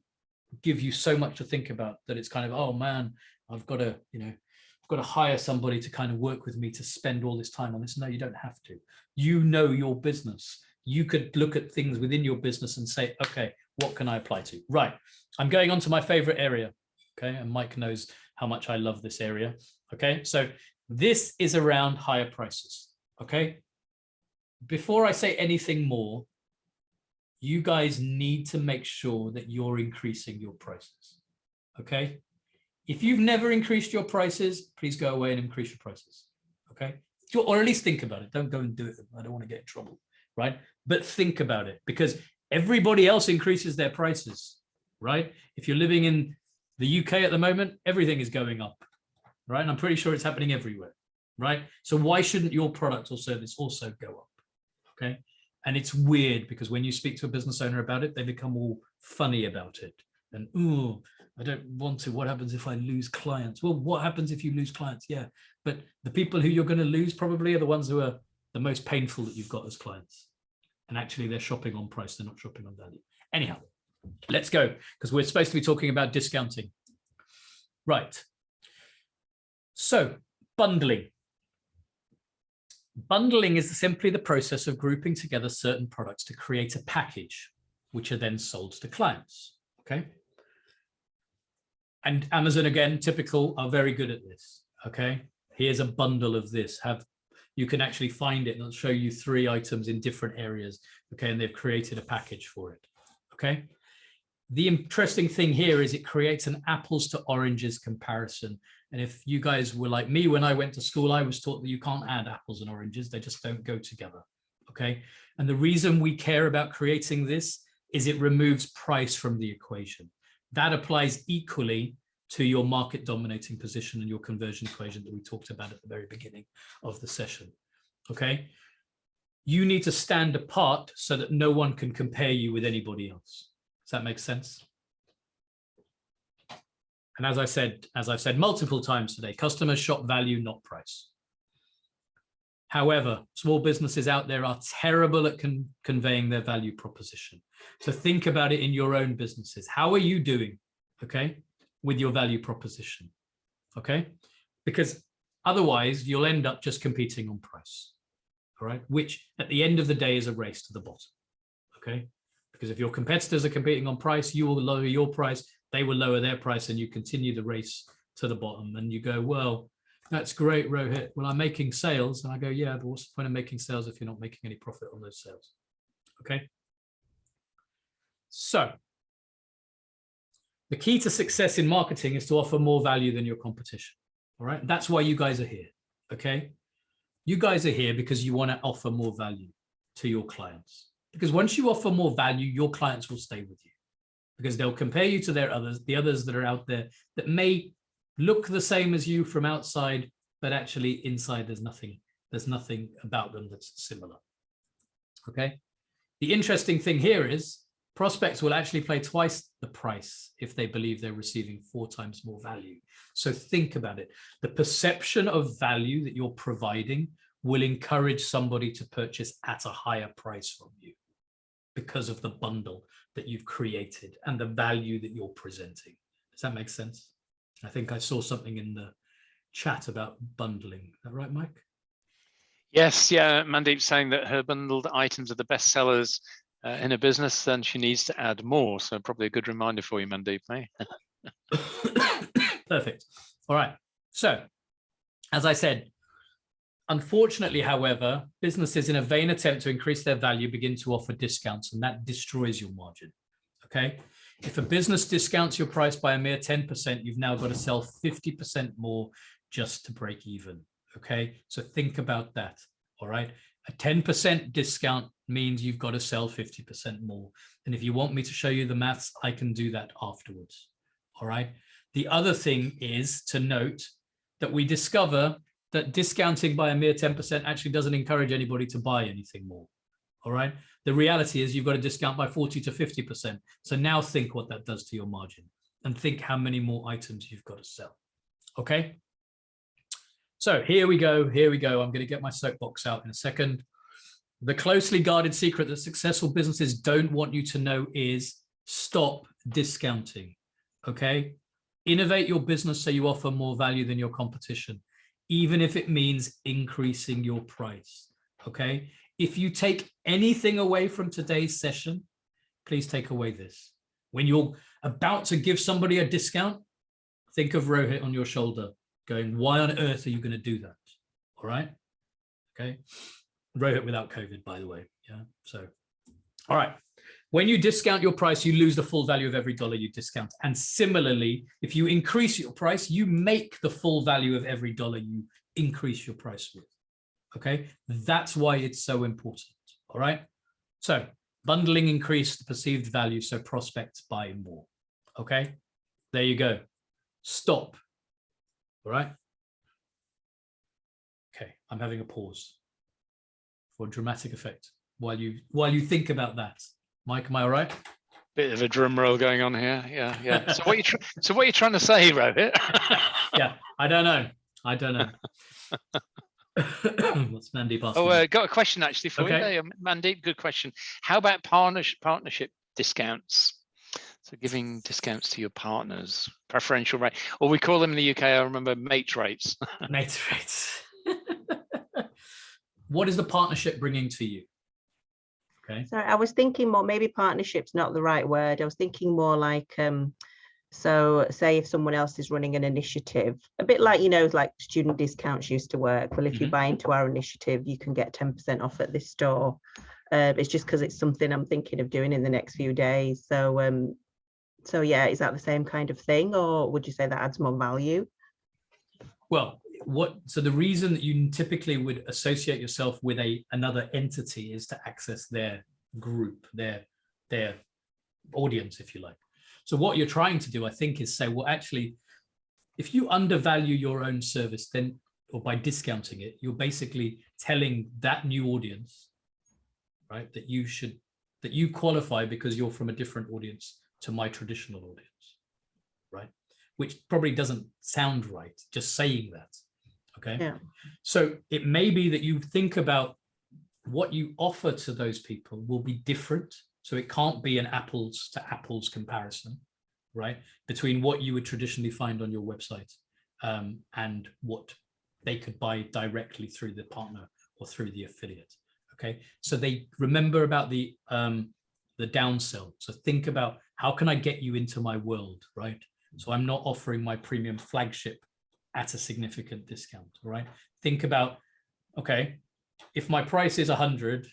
S1: give you so much to think about that it's kind of, oh man, I've got to, I've got to hire somebody to kind of work with me to spend all this time on this. No, you don't have to. You know your business. You could look at things within your business and say, okay, what can I apply to? Right. I'm going on to my favorite area. Okay. And Mike knows how much I love this area. Okay. So this is around higher prices. Okay. Before I say anything more, you guys need to make sure that you're increasing your prices. Okay. If you've never increased your prices, please go away and increase your prices, okay? Or at least think about it. Don't go and do it. I don't want to get in trouble, right? But think about it, because everybody else increases their prices, right? If you're living in the UK at the moment, everything is going up, right? And I'm pretty sure it's happening everywhere, right? So why shouldn't your product or service also go up, okay? And it's weird because when you speak to a business owner about it, they become all funny about it. And, ooh, I don't want to. What happens if I lose clients? Well, what happens if you lose clients? Yeah, but the people who you're going to lose probably are the ones who are the most painful that you've got as clients. And actually, they're shopping on price. They're not shopping on value. Anyhow, let's go, because we're supposed to be talking about discounting. Right. So bundling. Bundling is simply the process of grouping together certain products to create a package, which are then sold to clients. Okay. And Amazon, again, typical, are very good at this. Okay, here's a bundle of this. You can actually find it and it'll show you 3 items in different areas. Okay, and they've created a package for it. Okay, the interesting thing here is it creates an apples to oranges comparison. And if you guys were like me, when I went to school, I was taught that you can't add apples and oranges. They just don't go together. Okay, and the reason we care about creating this is it removes price from the equation. That applies equally to your market dominating position and your conversion equation that we talked about at the very beginning of the session. Okay. You need to stand apart so that no one can compare you with anybody else. Does that make sense? And as I've said multiple times today, customers shop value, not price. However, small businesses out there are terrible at conveying their value proposition. So think about it in your own businesses. How are you doing, okay, with your value proposition, okay? Because otherwise you'll end up just competing on price, all right? Which at the end of the day is a race to the bottom, okay? Because if your competitors are competing on price, you will lower your price, they will lower their price, and you continue the race to the bottom. And you go, well, that's great, Rohit. Well, I'm making sales. And I go, yeah, but what's the point of making sales if you're not making any profit on those sales? Okay. So the key to success in marketing is to offer more value than your competition. All right. That's why you guys are here. Okay. You guys are here because you want to offer more value to your clients. Because once you offer more value, your clients will stay with you because they'll compare you to the others that are out there that may look the same as you from outside, but actually inside there's nothing about them that's similar. Okay. The interesting thing here is prospects will actually pay twice the price if they believe they're receiving 4 times more value. So think about it. The perception of value that you're providing will encourage somebody to purchase at a higher price from you because of the bundle that you've created and the value that you're presenting. Does that make sense? I think I saw something in the chat about bundling. Is that right, Mike?
S2: Yes, yeah. Mandeep's saying that her bundled items are the best sellers in a business, then she needs to add more. So probably a good reminder for you, Mandeep, eh?
S1: Perfect. All right. So, as I said, unfortunately, however, businesses in a vain attempt to increase their value begin to offer discounts, and that destroys your margin. Okay. If a business discounts your price by a mere 10%, you've now got to sell 50% more just to break even. Okay. So think about that. All right. A 10% discount means you've got to sell 50% more. And if you want me to show you the maths, I can do that afterwards. All right. The other thing is to note that we discover that discounting by a mere 10% actually doesn't encourage anybody to buy anything more. All right. The reality is you've got to discount by 40 to 50%. So now think what that does to your margin and think how many more items you've got to sell. Okay. So here we go. Here we go. I'm going to get my soapbox out in a second. The closely guarded secret that successful businesses don't want you to know is stop discounting. Okay. Innovate your business so you offer more value than your competition, even if it means increasing your price. Okay. If you take anything away from today's session, please take away this. When you're about to give somebody a discount, think of Rohit on your shoulder going, why on earth are you going to do that? All right. Okay. Rohit without COVID, by the way. Yeah. So, all right. When you discount your price, you lose the full value of every dollar you discount. And similarly, if you increase your price, you make the full value of every dollar you increase your price with. Okay. That's why it's so important. All right. So bundling increased the perceived value, so prospects buy more. Okay. There you go. Stop. All right. Okay. I'm having a pause for dramatic effect while you think about that. Mike, am I all right?
S2: Bit of a drum roll going on here. Yeah, yeah. So what you trying to say, Rohit?
S1: Yeah, I don't know. What's Mandeep asking?
S2: Oh, got a question actually for you there, Mandeep. Good question. How about partnership discounts? So giving discounts to your partners, preferential rate, or we call them in the UK, I remember, mate rates.
S1: Mate rates. What is the partnership bringing to you? Okay.
S3: So I was thinking more, maybe partnership's not the right word. I was thinking more like, so say if someone else is running an initiative, a bit like, like student discounts used to work. Well, if you buy into our initiative, you can get 10% off at this store. It's just because it's something I'm thinking of doing in the next few days. So yeah, is that the same kind of thing, or would you say that adds more value?
S1: Well, so the reason that you typically would associate yourself with another entity is to access their group, their audience, if you like. So what you're trying to do, I think, is say, well, actually, if you undervalue your own service, then, or by discounting it, you're basically telling that new audience, right, that you qualify because you're from a different audience to my traditional audience, right? Which probably doesn't sound right, just saying that, Okay.
S3: Yeah.
S1: So it may be that you think about what you offer to those people will be different. So it can't be an apples to apples comparison, right? Between what you would traditionally find on your website and what they could buy directly through the partner or through the affiliate. Okay. So they remember about the downsell. So think about, how can I get you into my world, right? So I'm not offering my premium flagship at a significant discount, right? Think about, okay, if my price is 100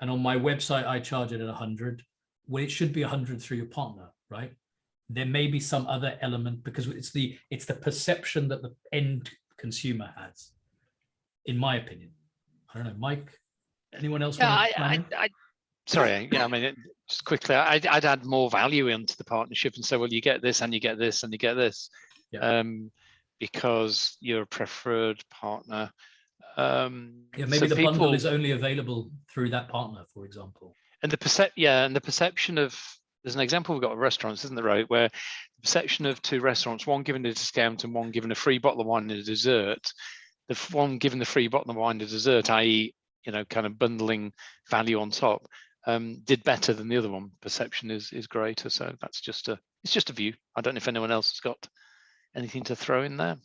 S1: and on my website I charge it at 100, well, it should be 100 through your partner, right? There may be some other element, because it's the perception that the end consumer has, in my opinion. I don't know, Mike, anyone else?
S2: Yeah, sorry, yeah, I mean, just quickly, I'd add more value into the partnership and say, well, you get this and you get this and you get this, because you're a preferred partner.
S1: Yeah, maybe
S2: so
S1: the bundle is only available through that partner, for example.
S2: And the perception of, there's an example we've got of restaurants, isn't there, right, where the perception of two restaurants, one giving a discount and one giving a free bottle of wine and a dessert, the one giving the free bottle of wine and a dessert, i.e., kind of bundling value on top, did better than the other one. Perception is greater. So that's just a view. I don't know if anyone else has got anything to throw in there.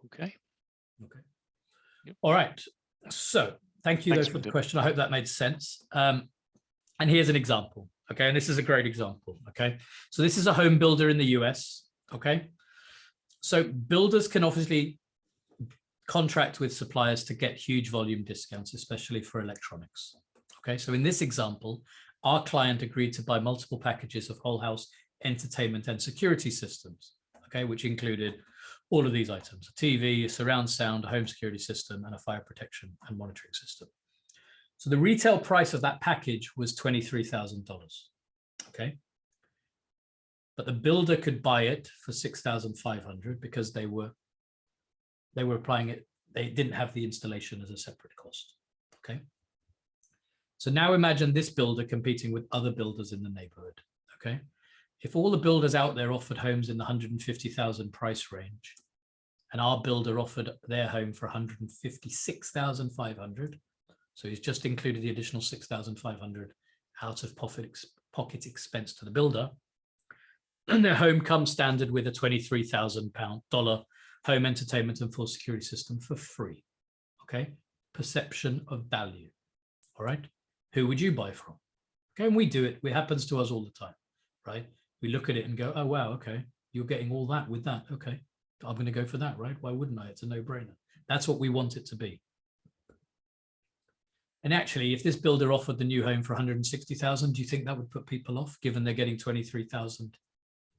S2: Okay.
S1: Yep. All right. So thank you though for the question. I hope that made sense. And here's an example. Okay. And this is a great example. Okay. So this is a home builder in the US. Okay. So builders can obviously contract with suppliers to get huge volume discounts, especially for electronics. Okay. So in this example, our client agreed to buy multiple packages of whole house entertainment and security systems. Okay. Which included all of these items: a TV, a surround sound, a home security system, and a fire protection and monitoring system. So the retail price of that package was $23,000. Okay. But the builder could buy it for $6,500 because they were applying it. They didn't have the installation as a separate cost. Okay. So now imagine this builder competing with other builders in the neighborhood. Okay. If all the builders out there offered homes in the 150,000 price range, and our builder offered their home for 156,500, so he's just included the additional 6,500 out of pocket expense to the builder, and their home comes standard with a $23,000 home entertainment and full security system for free. Okay, perception of value. All right, who would you buy from? Okay, and we do it. It happens to us all the time, right? We look at it and go, oh, wow, okay, you're getting all that with that. Okay, I'm going to go for that, right? Why wouldn't I? It's a no-brainer. That's what we want it to be. And actually, if this builder offered the new home for 160,000, do you think that would put people off, given they're getting 23,000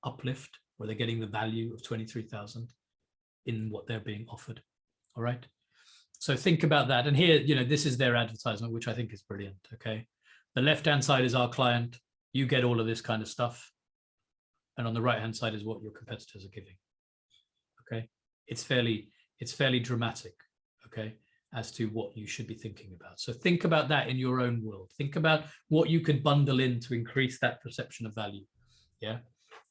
S1: uplift, or they're getting the value of 23,000 in what they're being offered? All right. So think about that. And here, this is their advertisement, which I think is brilliant. Okay. The left-hand side is our client. You get all of this kind of stuff. And on the right-hand side is what your competitors are giving. Okay. It's fairly dramatic. Okay. As to what you should be thinking about. So think about that in your own world. Think about what you could bundle in to increase that perception of value. Yeah.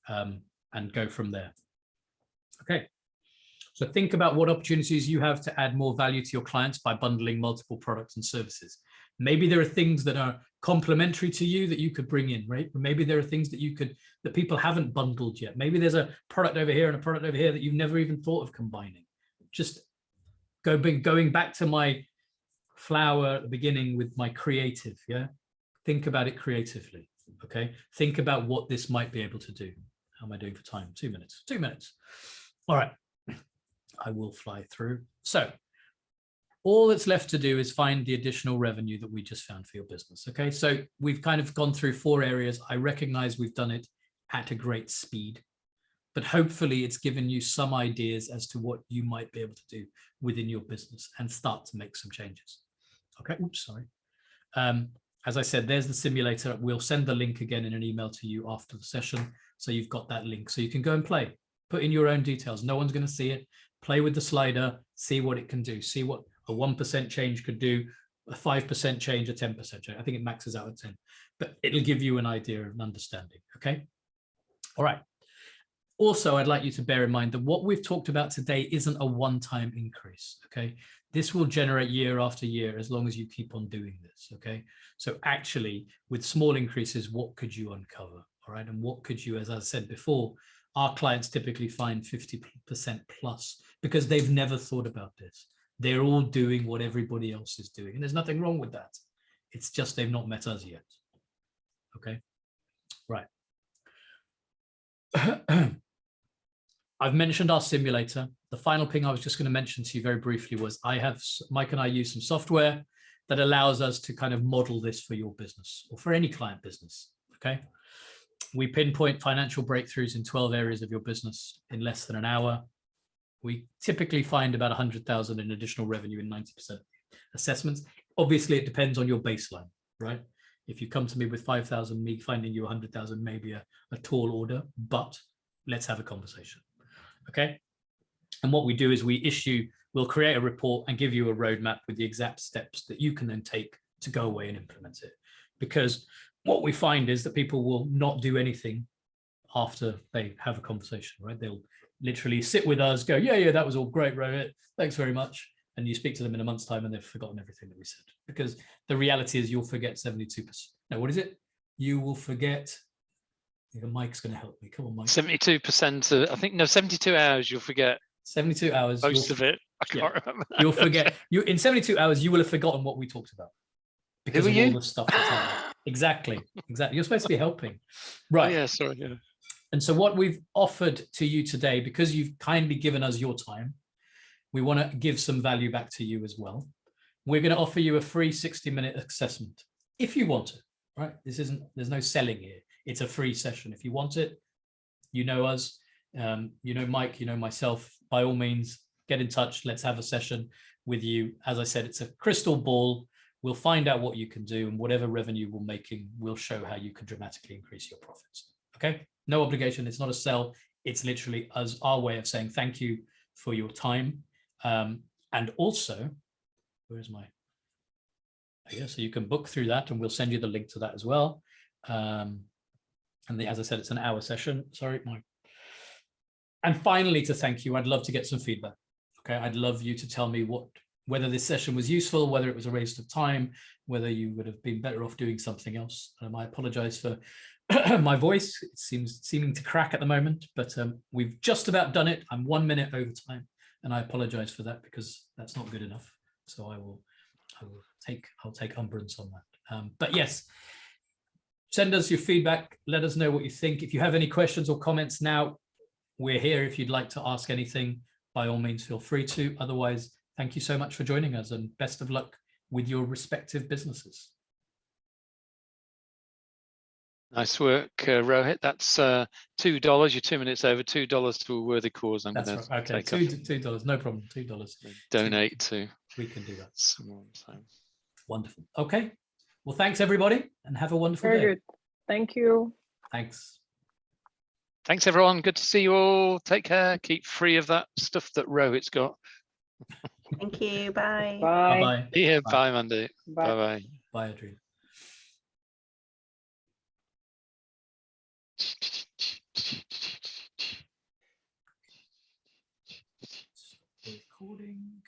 S1: And go from there. Okay. So think about what opportunities you have to add more value to your clients by bundling multiple products and services. Maybe there are things that are complementary to you that you could bring in, right? Maybe there are things that people haven't bundled yet. Maybe there's a product over here and a product over here that you've never even thought of combining. Just going back to my flower at the beginning with my creative, yeah? Think about it creatively, okay? Think about what this might be able to do. How am I doing for time? 2 minutes. 2 minutes. All right. I will fly through. So all that's left to do is find the additional revenue that we just found for your business. Okay, so we've kind of gone through 4 areas. I recognize we've done it at a great speed, but hopefully it's given you some ideas as to what you might be able to do within your business and start to make some changes. Okay, oops, sorry. As I said, there's the simulator. We'll send the link again in an email to you after the session. So you've got that link so you can go and play, put in your own details. No one's going to see it. Play with the slider, see what it can do, see what a 1% change could do, a 5% change, a 10% change. I think it maxes out at 10, but it'll give you an idea of an understanding. Okay. All right. Also, I'd like you to bear in mind that what we've talked about today isn't a one-time increase, okay? This will generate year after year as long as you keep on doing this, okay? So actually, with small increases, what could you uncover, all right? And what could you, as I said before, our clients typically find 50% plus because they've never thought about this. They're all doing what everybody else is doing, and there's nothing wrong with that. It's just they've not met us yet, okay? Right. I've mentioned our simulator. The final thing I was just going to mention to you very briefly was Mike and I use some software that allows us to kind of model this for your business or for any client business, okay? We pinpoint financial breakthroughs in 12 areas of your business in less than an hour. We typically find about 100,000 in additional revenue in 90% assessments. Obviously, it depends on your baseline, right? If you come to me with 5,000, me finding you 100,000 may be a tall order, but let's have a conversation. Okay. And what we do is we'll create a report and give you a roadmap with the exact steps that you can then take to go away and implement it. Because what we find is that people will not do anything after they have a conversation, right? They'll literally sit with us, go, yeah, that was all great, Rohit. Thanks very much. And you speak to them in a month's time and they've forgotten everything that we said. Because the reality is you'll forget 72%. Now, what is it? You will forget. Mike's going to help me. Come on, Mike.
S2: 72%. I think, no, 72 hours, you'll forget.
S1: 72 hours.
S2: Most of it. I can't remember.
S1: You'll forget. In 72 hours, you will have forgotten what we talked about. Because of all the stuff that's happening. Exactly. You're supposed to be helping. Right.
S2: Oh, yeah, sorry. Yeah.
S1: And so what we've offered to you today, because you've kindly given us your time, we want to give some value back to you as well. We're going to offer you a free 60-minute assessment if you want it, right? There's no selling here. It's a free session. If you want it, you know us, you know Mike, you know myself, by all means, get in touch. Let's have a session with you. As I said, it's a crystal ball. We'll find out what you can do, and whatever revenue we're making, we'll show how you can dramatically increase your profits. Okay? No obligation. It's not a sell. It's literally our way of saying thank you for your time. And also, where's my... Yeah, so you can book through that, and we'll send you the link to that as well. As I said, it's an hour session. Sorry, Mike. And finally, to thank you, I'd love to get some feedback. Okay, I'd love you to tell me whether this session was useful, whether it was a waste of time, whether you would have been better off doing something else. I apologize for my voice. It seeming to crack at the moment, but we've just about done it. I'm 1 minute over time, and I apologize for that because that's not good enough. So I'll take umbrance on that. But yes. Send us your feedback. Let us know what you think. If you have any questions or comments now, we're here. If you'd like to ask anything, by all means, feel free to. Otherwise, thank you so much for joining us, and best of luck with your respective businesses.
S2: Nice work, Rohit. That's $2. You're 2 minutes over. $2 to a worthy cause.
S1: That's right. Okay, $2. No problem. $2.
S2: Donate to.
S1: We can do that.
S2: Someone, so.
S1: Wonderful. Okay. Well, thanks everybody, and have a wonderful day.
S4: Very good. Thank you.
S1: Thanks.
S2: Thanks, everyone. Good to see you all. Take care. Keep free of that stuff that Rohit's got.
S3: Thank you. Bye.
S4: Bye.
S1: Bye-bye.
S2: Yeah,
S1: Bye.
S2: bye, Mandy.
S4: Bye.
S2: Bye-bye.
S1: Bye, Adrian. Recording.